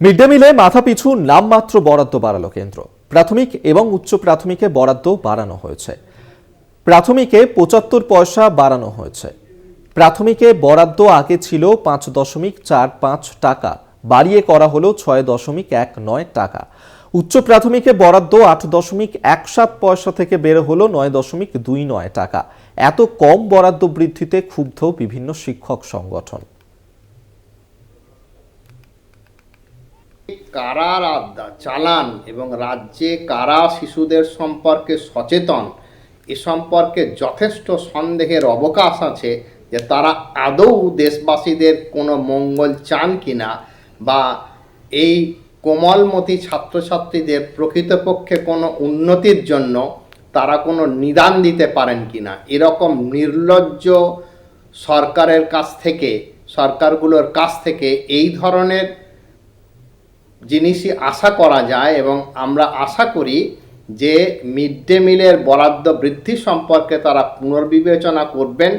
Mid day মিলে মাথাপিছু নামমাত্র বরাদ্দ বাড়ালো কেন্দ্র। প্রাথমিক এবং উচ্চ প্রাথমিকে বরাদ্দ বাড়ানো হয়েছে। প্রাথমিকে ৭৫ পয়সা বাড়ানো হয়েছে। প্রাথমিকে বরাদ্দ আগে ছিল ৫.৪৫ টাকা, বাড়িয়ে করা হলো ৬.১৯ টাকা। উচ্চ প্রাথমিকে বরাদ্দ ৮.১৭ পয়সা থেকে বেড়ে হলো ৯.২৯ টাকা। এত কম বরাদ্দ বৃদ্ধিতে ক্ষুব্ধ বিভিন্ন শিক্ষক সংগঠন। কারা চালান এবং রাজ্যে কারা শিশুদের সম্পর্কে সচেতন এ সম্পর্কে যথেষ্ট সন্দেহের অবকাশ আছে যে তারা আদৌ দেশবাসীদের কোনো মঙ্গল চান কিনা, বা এই কোমলমতি ছাত্রছাত্রীদের প্রকৃতপক্ষে কোনো উন্নতির জন্য তারা কোনো নিদান দিতে পারেন কিনা। এরকম নির্লজ্জ সরকারগুলোর কাছ থেকে এই ধরনের জিনিসই আশা করা যায়, এবং আমরা আশা করি যে মিড ডে মিলের বরাদ্দ বৃদ্ধি সম্পর্কে তারা পুনর্বিবেচনা করবেন।